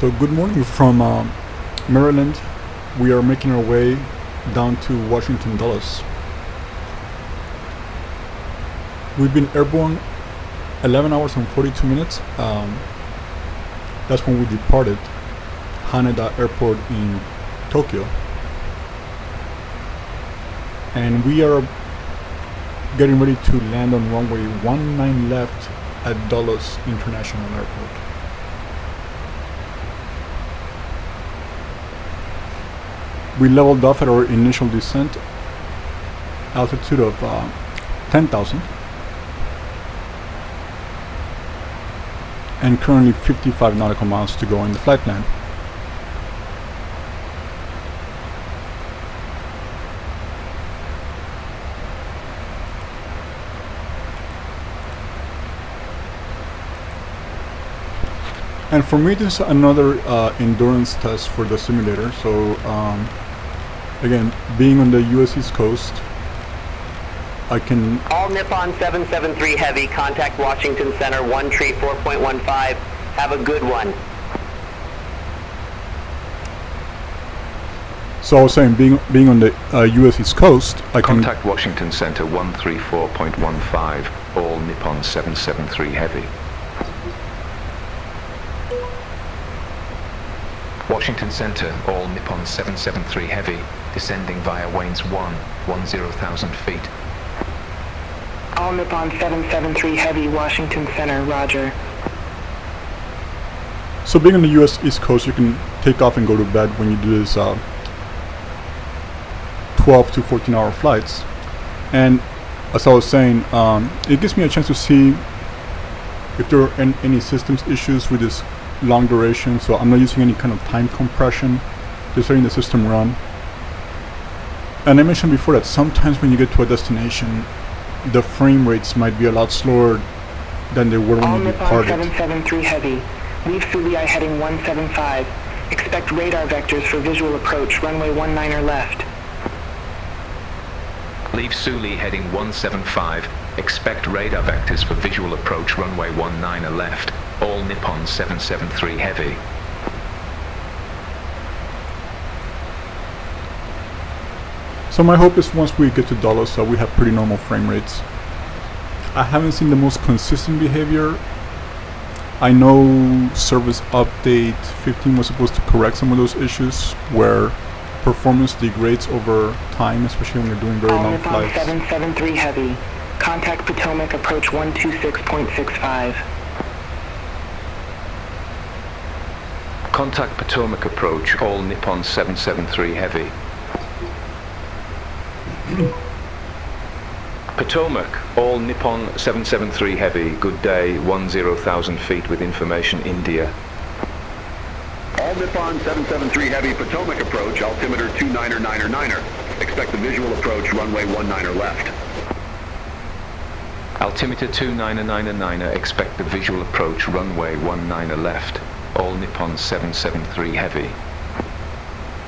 So good morning from Maryland. We are making our way down to Washington Dulles. We've been airborne 11 hours and 42 minutes. That's when we departed Haneda Airport in Tokyo. And we are getting ready to land on runway 19 left at Dulles International Airport. We leveled off at our initial descent altitude of 10,000 and currently 55 nautical miles to go in the flight plan. And for me, this is another endurance test for the simulator. So again, being on the US East Coast, I can... All Nippon 773 Heavy, contact Washington Center, 1 tree 4.15. Have a good one. So I was saying, being on the US East Coast, I can... Contact Washington Center, 134.15, all Nippon 773 Heavy. Washington Center, all Nippon 773 Heavy, descending via WAYNZ1, 10,000 feet. All Nippon 773 Heavy, Washington Center, roger. So being on the US East Coast, you can take off and go to bed when you do this 12 to 14 hour flights. And as I was saying, it gives me a chance to see if there are any systems issues with this long duration. So I'm not using any kind of time compression, just letting the system run. And I mentioned before that sometimes when you get to a destination, the frame rates might be a lot slower than they were when you departed. All Nippon 773 Heavy, leave Suliai heading 175. Expect radar vectors for visual approach, runway 19er left. Leave Suli heading 175. Expect radar vectors for visual approach, runway 19er left. All Nippon 773 Heavy. So my hope is once we get to Dulles, we have pretty normal frame rates. I haven't seen the most consistent behavior. I know service update 15 was supposed to correct some of those issues where performance degrades over time, especially when you're doing very long Nippon flights. 773 Heavy, contact Potomac approach 126.65. Contact Potomac approach, all Nippon 773 Heavy. Potomac, all Nippon 773 Heavy, good day, 10,000 feet with information India. All Nippon 773 Heavy, Potomac approach, altimeter 29er. Expect the visual approach, runway 19er left. Altimeter 29er, expect the visual approach, runway 19er left. All Nippon 773 Heavy.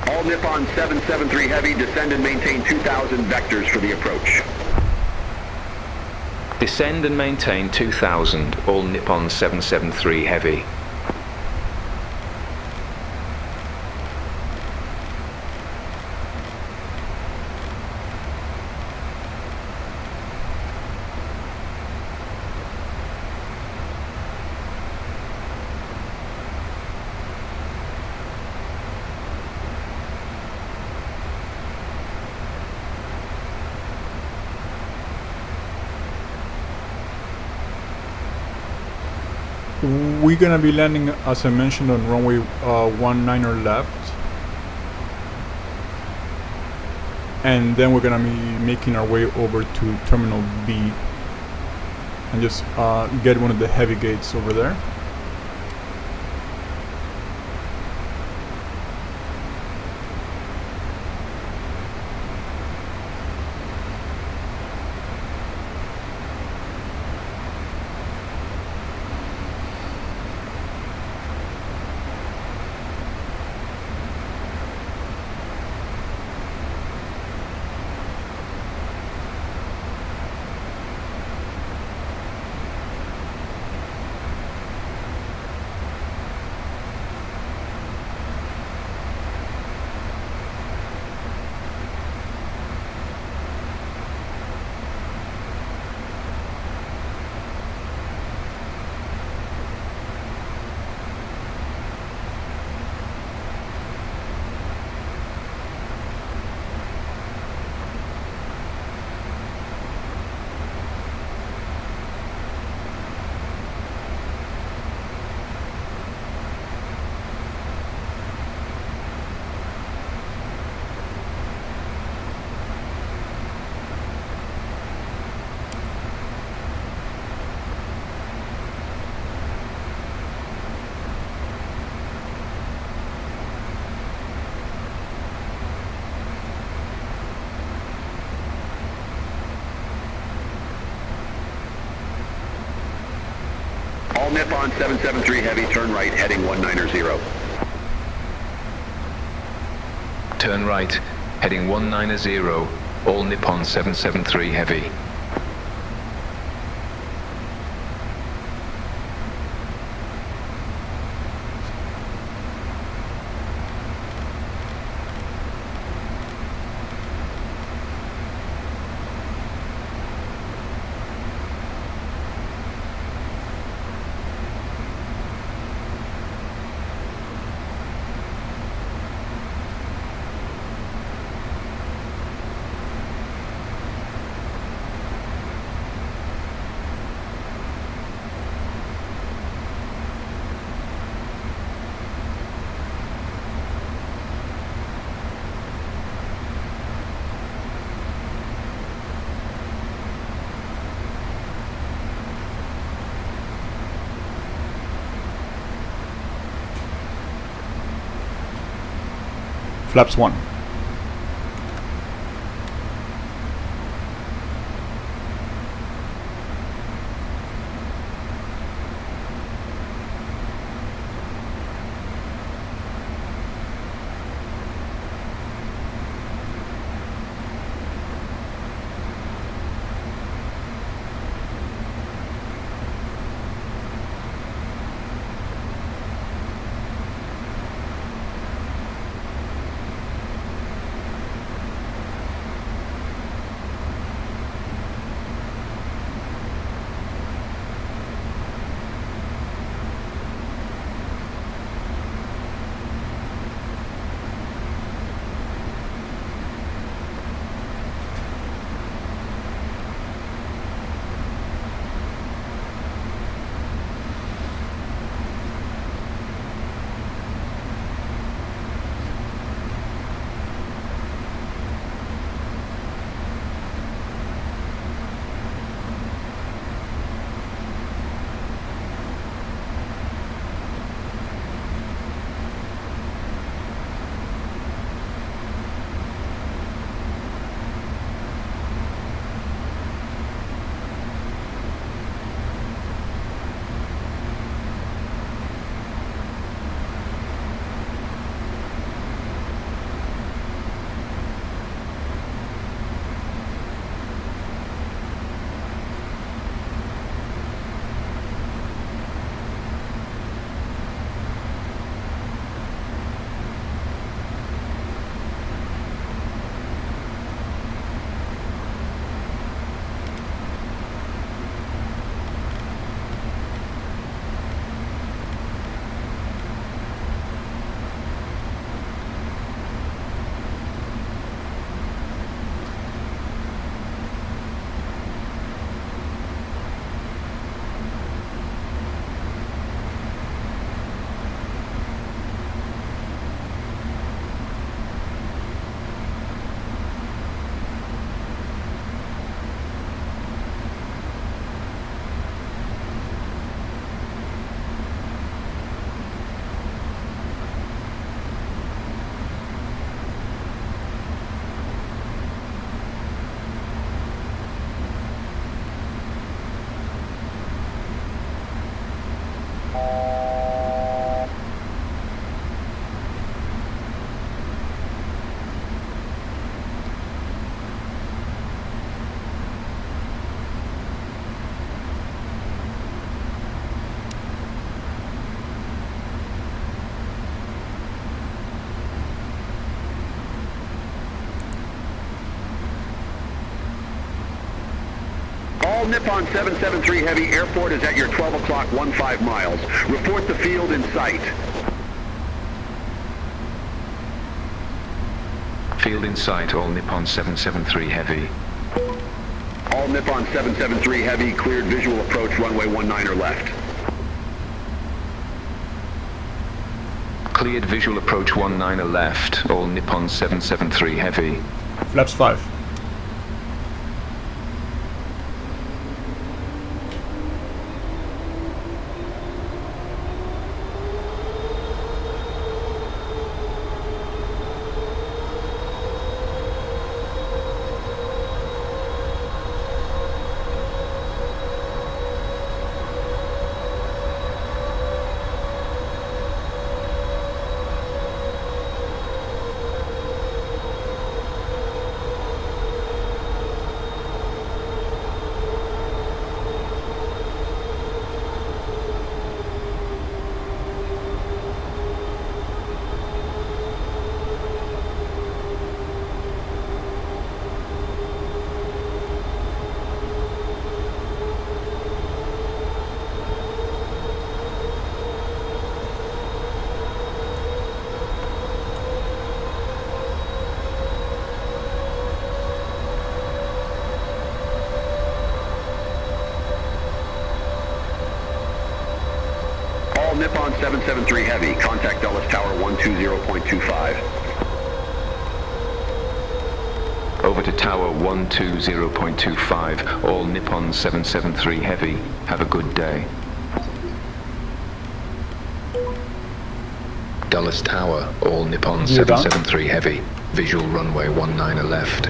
All Nippon 773 Heavy, descend and maintain 2,000 vectors for the approach. Descend and maintain 2,000, all Nippon 773 Heavy. We're gonna be landing, as I mentioned, on runway 19er left, and then we're gonna be making our way over to Terminal B and just get one of the heavy gates over there. Nippon 773 Heavy, turn right, heading 190. Turn right, heading 190, all Nippon 773 Heavy. Flaps 1. All Nippon 773 Heavy, airport is at your 12 o'clock 15 miles. Report the field in sight. Field in sight, all Nippon 773 Heavy. All Nippon 773 Heavy, cleared visual approach runway 19 left. Cleared visual approach 19 left, all Nippon 773 Heavy. Flaps 5. 773 Heavy, contact Dulles Tower 120.25. Over to Tower 120.25, all Nippon 773 Heavy, have a good day. Dulles Tower, all Nippon 773 Heavy, visual runway 19 left.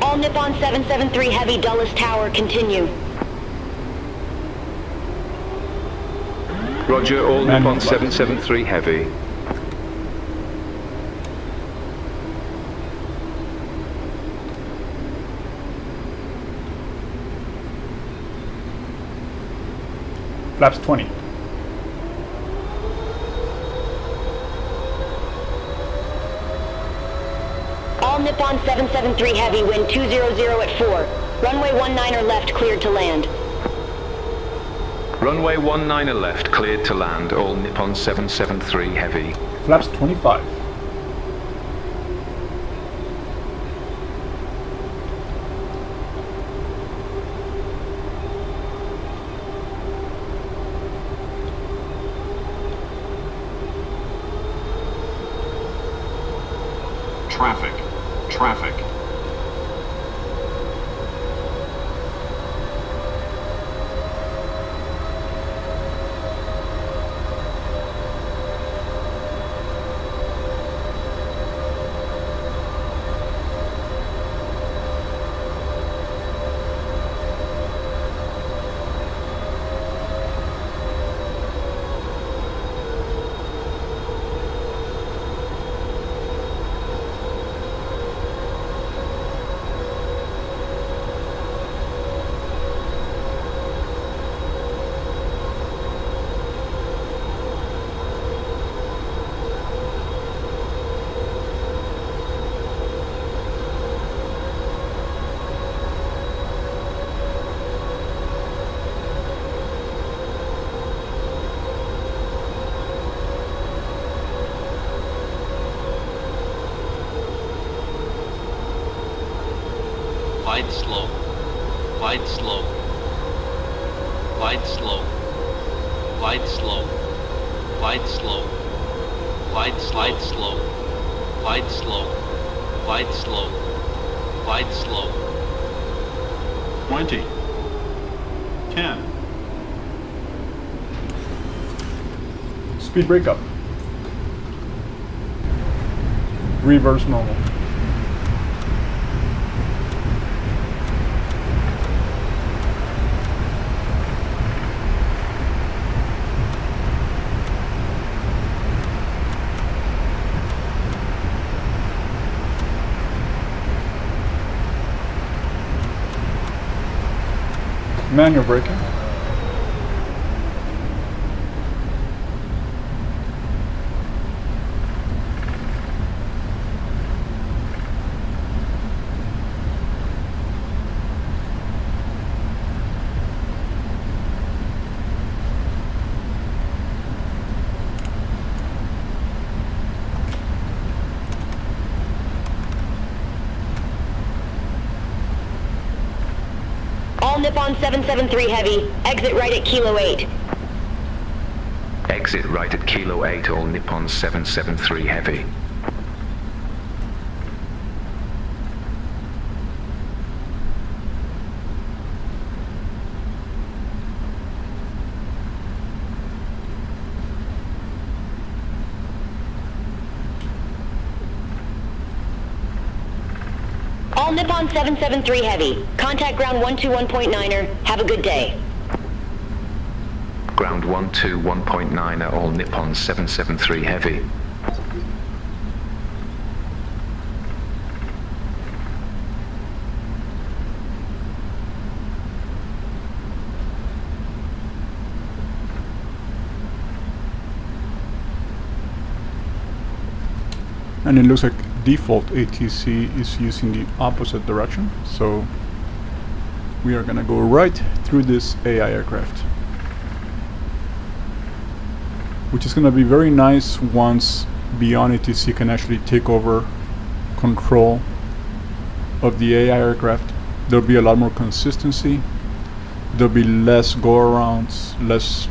All Nippon 773 Heavy, Dulles Tower, continue. Roger, all Nippon 773 Heavy. Flaps 20. All Nippon 773 Heavy, wind 200 at 4. Runway 19 left, cleared to land. Runway 19 left, cleared to land, all Nippon 773 Heavy. Flaps 25. Traffic. Traffic. Glide slow. Glide slow. Glide slow. Glide slow. Glide slow. Glide slide slow. Glide slow. Glide slow. Glide slow. 20. 10. Speed breakup. Reverse normal. Manual braking. All Nippon 773 Heavy, exit right at Kilo 8. Exit right at Kilo 8, all Nippon 773 Heavy. All Nippon 773 Heavy, contact ground 121.9er, have a good day. Ground 121.9, all Nippon 773 Heavy. And it looks like default ATC is using the opposite direction, so we are gonna go right through this AI aircraft, which is gonna be very nice once Beyond ATC can actually take over control of the AI aircraft. There'll be a lot more consistency, there'll be less go-arounds, less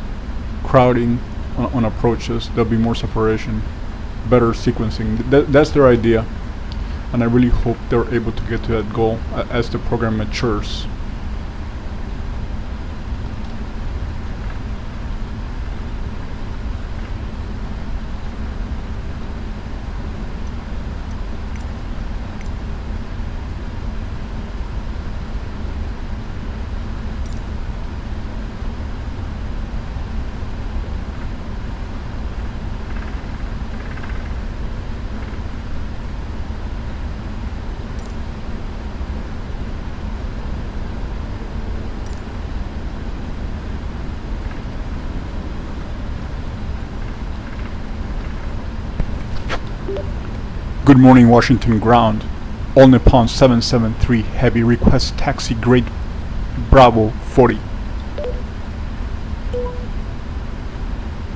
crowding, on approaches. There'll be more separation, better sequencing. That's their idea, and I really hope they're able to get to that goal as the program matures. Good morning, Washington ground. All Nippon 773 Heavy request taxi grade Bravo 40.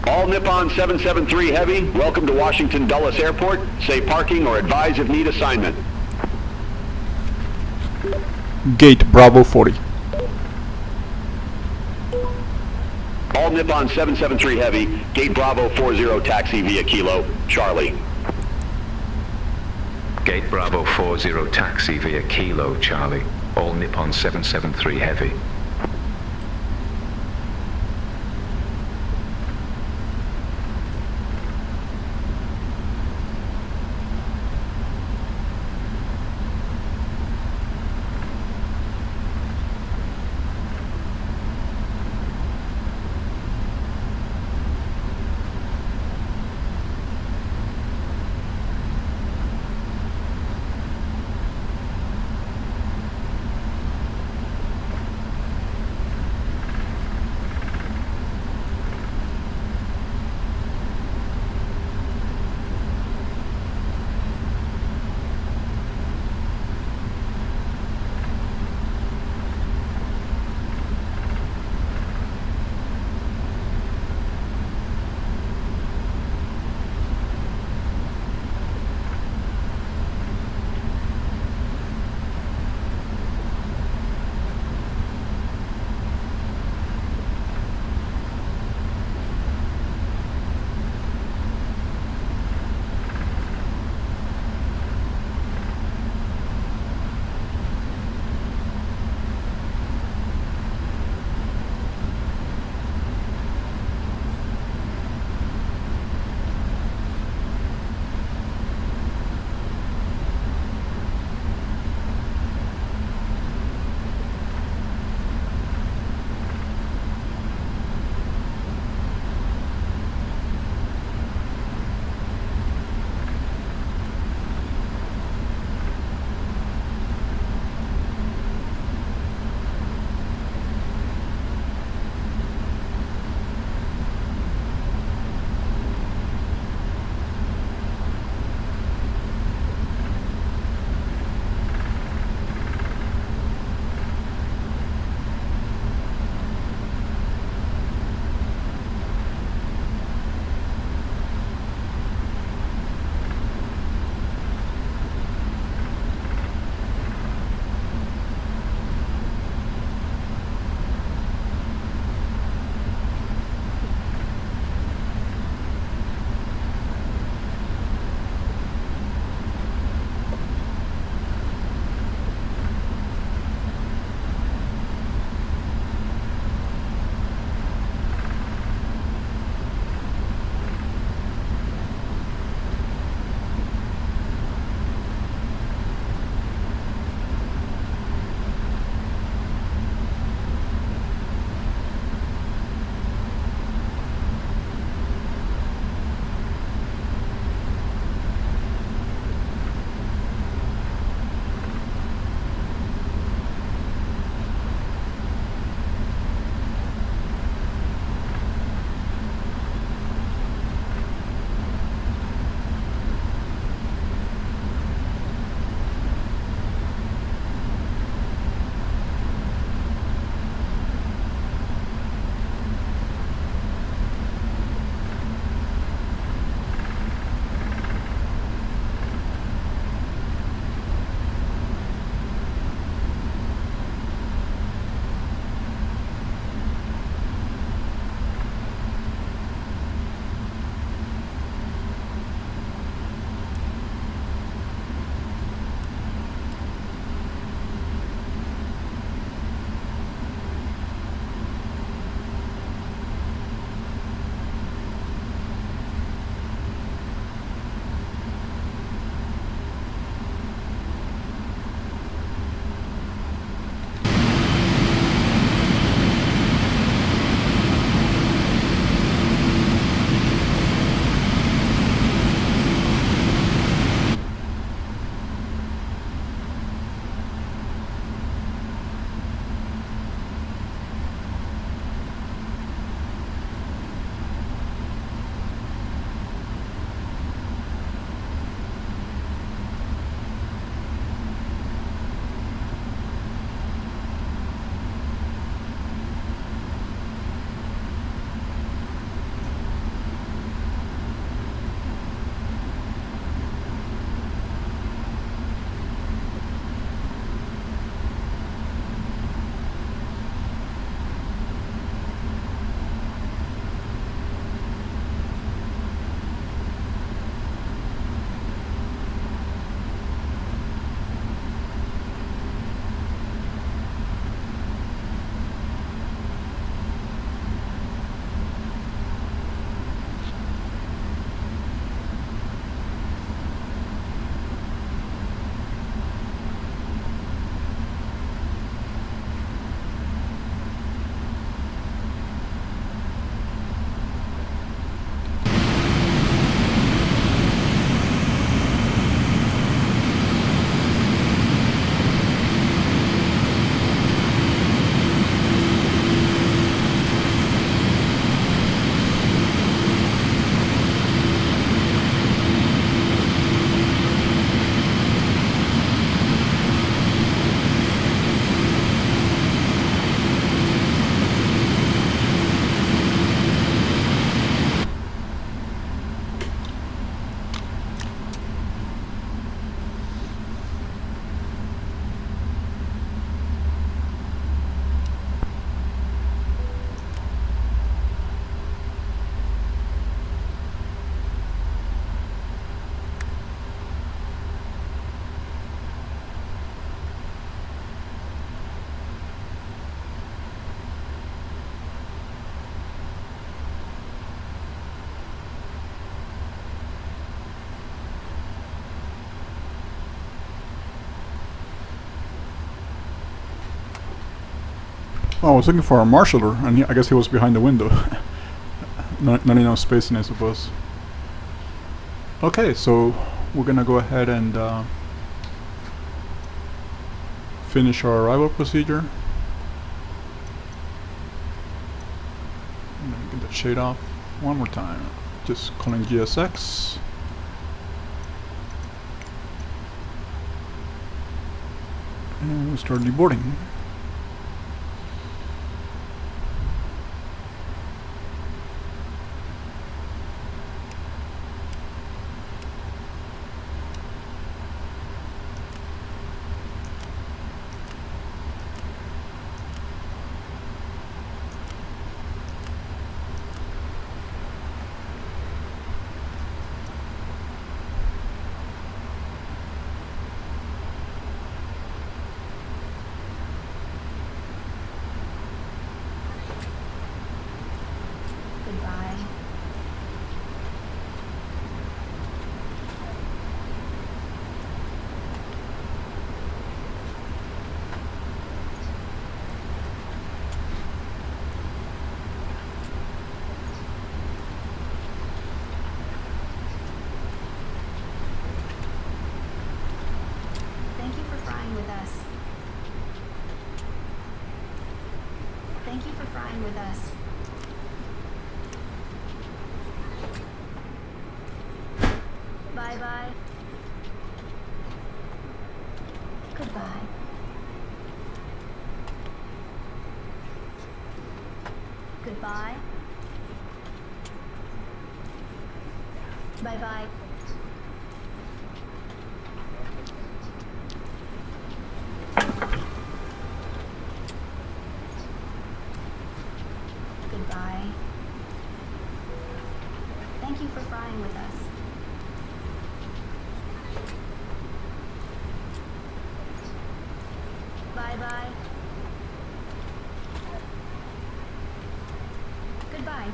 All Nippon 773 Heavy, welcome to Washington Dulles Airport. Say parking or advise if need assignment. Gate Bravo 40. All Nippon 773 Heavy, Gate Bravo 40 taxi via Kilo, Charlie. Gate Bravo 40 taxi via Kilo, Charlie. All Nippon 773 Heavy. Oh, I was looking for a marshaller, and I guess he was behind the window. Not enough spacing, I suppose. Okay, so we're gonna go ahead and finish our arrival procedure. I'm gonna get that shade off one more time. Just calling GSX. And we'll start deboarding. Goodbye. Thank you for flying with us. Thank you for flying with us. Bye-bye. Goodbye. Goodbye. Bye-bye. Goodbye. Thank you for flying with us. Bye-bye. Goodbye.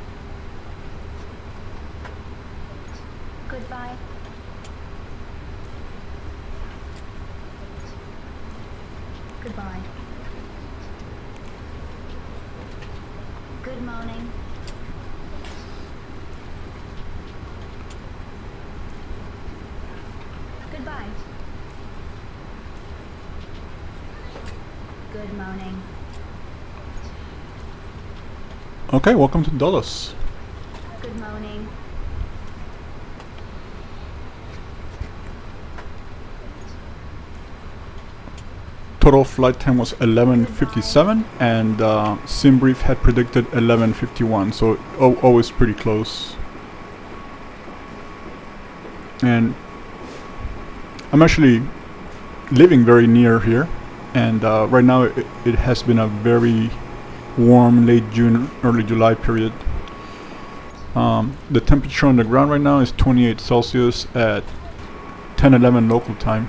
Goodbye. Goodbye. Good morning. Goodbye. Good morning. Okay, welcome to Dulles. Good morning. Total flight time was 11:57, and SimBrief had predicted 11:51, so always pretty close. And I'm actually living very near here, and right now it has been a very warm late June, early July period. The temperature on the ground right now is 28 Celsius at 10:11 local time.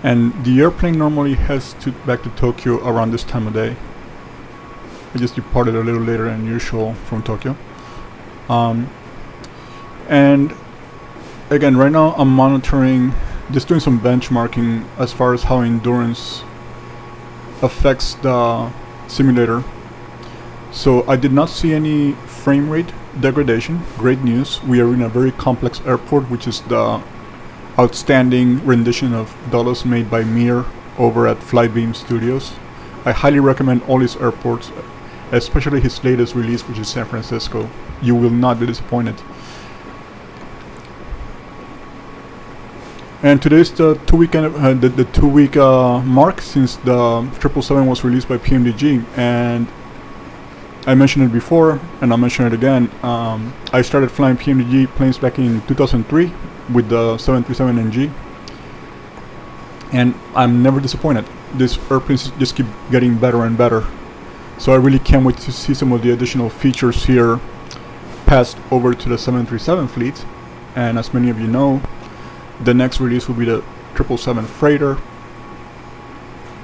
And the airplane normally heads back to Tokyo around this time of day. I just departed a little later than usual from Tokyo. And again, right now I'm monitoring, just doing some benchmarking as far as how endurance affects the simulator. So I did not see any frame rate degradation. Great news. We are in a very complex airport, which is the outstanding rendition of Dulles made by Mir over at Flightbeam Studios. I highly recommend all his airports, especially his latest release, which is San Francisco. You will not be disappointed. And today's the 2-week mark since the 777 was released by PMDG, and I mentioned it before, and I'll mention it again. I started flying PMDG planes back in 2003 with the 737NG, and I'm never disappointed. These airplanes just keep getting better and better. So I really can't wait to see some of the additional features here passed over to the 737 fleet. And as many of you know, the next release will be the 777 Freighter,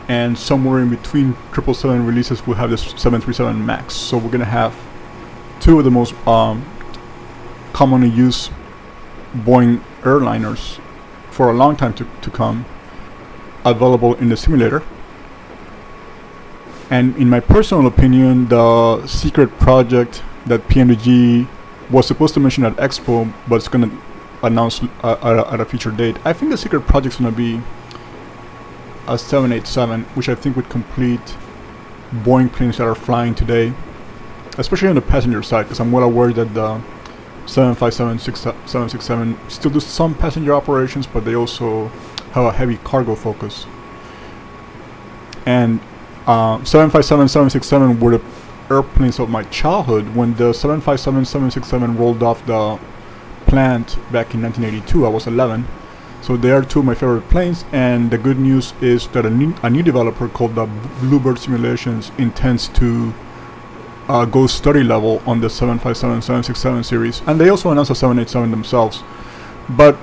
and somewhere in between 777 releases we'll have the 737 MAX. So we're gonna have two of the most commonly used Boeing airliners for a long time to come available in the simulator. And in my personal opinion, the secret project that PMDG was supposed to mention at Expo, but it's going to announce at a future date, I think the secret project's going to be a 787, which I think would complete Boeing planes that are flying today, especially on the passenger side, because I'm well aware that the 757, 767 still do some passenger operations, but they also have a heavy cargo focus. And 757, 767 were the airplanes of my childhood. When the 757, 767 rolled off the plant back in 1982, I was 11. So they are two of my favorite planes, and the good news is that a new developer called the Bluebird Simulations intends to go study level on the 757, 767 series, and they also announced a 787 themselves. But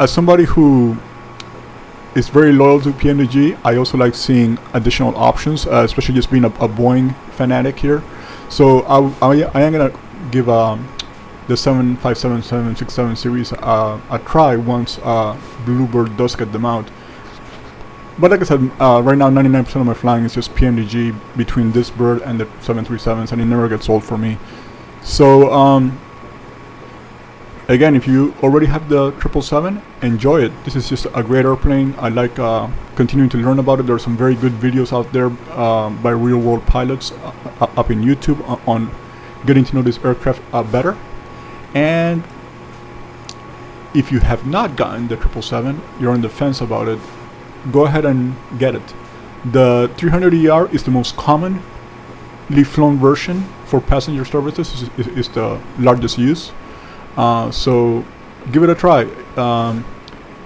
as somebody who is very loyal to PMDG, I also like seeing additional options, especially just being a Boeing fanatic here. So I am gonna give the 757, 767 series a try once Bluebird does get them out. But like I said, right now 99% of my flying is just PMDG between this bird and the 737s, and it never gets old for me. So again, if you already have the 777, enjoy it. This is just a great airplane. I like continuing to learn about it. There are some very good videos out there by real world pilots up in YouTube on getting to know this aircraft better. And if you have not gotten the 777, you're on the fence about it, go ahead and get it. The 300ER is the most commonly flown version for passenger services, is the largest use. So give it a try.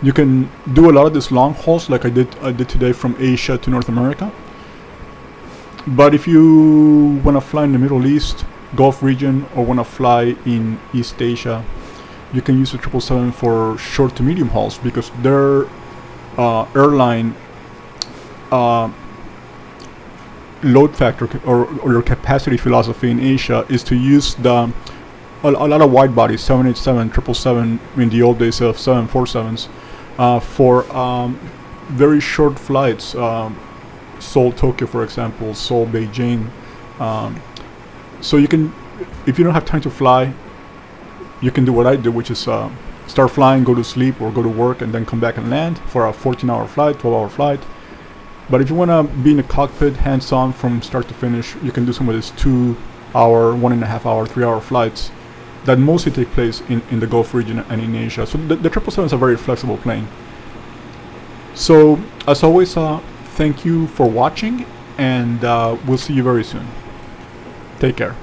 You can do a lot of these long hauls like I did today from Asia to North America. But if you want to fly in the Middle East, Gulf region, or want to fly in East Asia, you can use the 777 for short to medium hauls, because their airline load factor or your capacity philosophy in Asia is to use a lot of wide bodies, 787, 777 in the old days of 747s, for very short flights. Seoul, Tokyo, for example, Seoul, Beijing. So you can, if you don't have time to fly, you can do what I do, which is start flying, go to sleep or go to work, and then come back and land for a 14-hour flight, 12-hour flight. But if you want to be in the cockpit, hands-on from start to finish, you can do some of these 2-hour, 1.5-hour, 3-hour flights that mostly take place in the Gulf region and in Asia. So the 777 is a very flexible plane. So as always, thank you for watching, and we'll see you very soon. Take care.